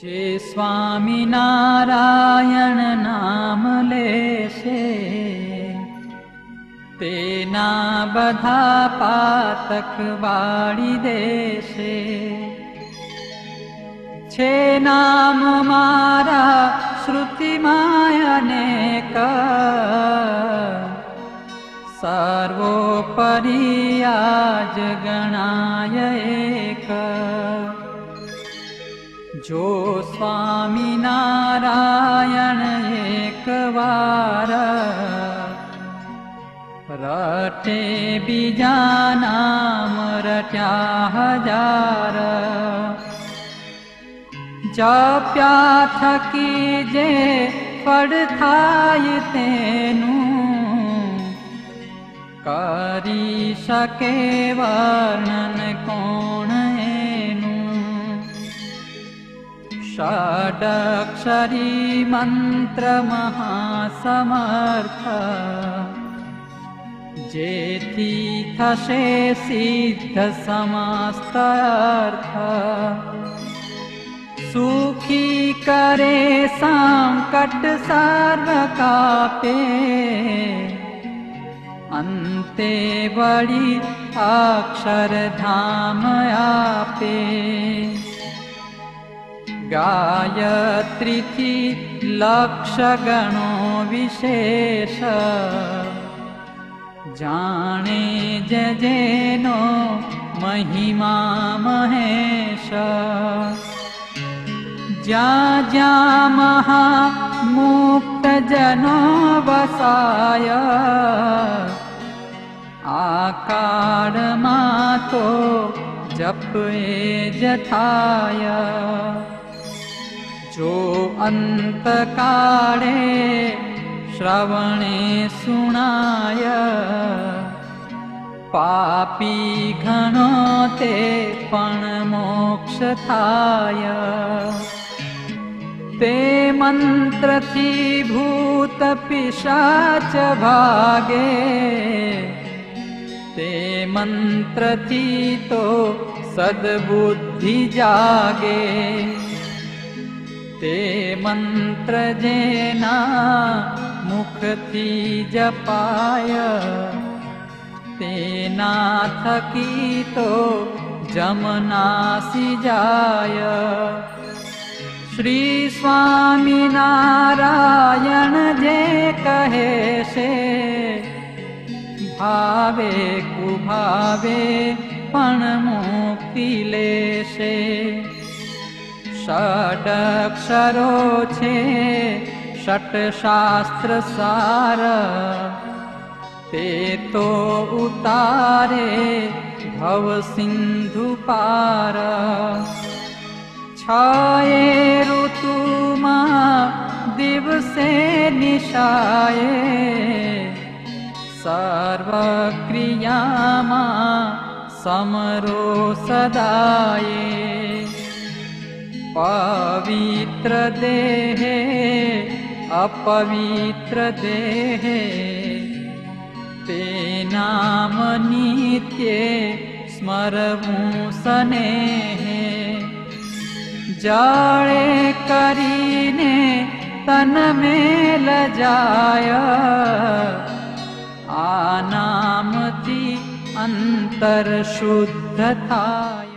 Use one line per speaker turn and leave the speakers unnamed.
જે સ્વામિનારાયણ નામ લેશે તેના બધા પાતક બાળી દેશે. છે નામ મારા શ્રુતિમાં અનેક, સર્વોપરી આજ ગણાય એક. જો સ્વામિનારાયણ એક વાર રટે બીજા નામ રટ્યા હજાર. જપ્યા થકી જે ફળ થાય તેનું કરી શકે વર્ણન કોણ એનું. ષડક્ષરી મંત્ર મહાસમર્થ, જેથી થશે સિદ્ધ સમસ્ત અર્થ. સુખી કરે સંકટ સર્વ કાપે, અંતે વળી અક્ષરધામ આપે. ગાયત્રીથી લક્ષ ગણો વિશેષ, જાણે જેનો મહિમા મહેશ. જ્યાં જ્યાં મહામુક્ત જનો વસાય, આ કાળમાં તો જપ એ જ થાય. જો અંતકાળે શ્રવણે સુણાય, પાપી ઘણો તે પણ મોક્ષ થાય. તે મંત્રથી ભૂત પિશાચ ભાગે, તે મંત્રથી તો સદબુદ્ધિ જાગે. તે મંત્ર જેના મુખથી જપાય, તેના થકી તો જમનાસી જાય. શ્રી સ્વામિનારાયણ જે કહે છે, ભાવે કુભાવે પણ મુક્તિ લેશે. ષડક્ષરો છે ષટ શાસ્ત્ર સાર, તે તો ઉતારે ભવ સિંધુ પાર. છ એ ઋતુમાં દિવસે નિશાએ, સર્વ ક્રિયામાં સમરો સદાયે. પવિત્ર દેહે અપવિત્ર દેહે, તે નામ નિત્યે સ્મરવું સ્નેહે. જળે કરીને તન મેલ જાય, આ નામથી અંતર શુદ્ધ થાય.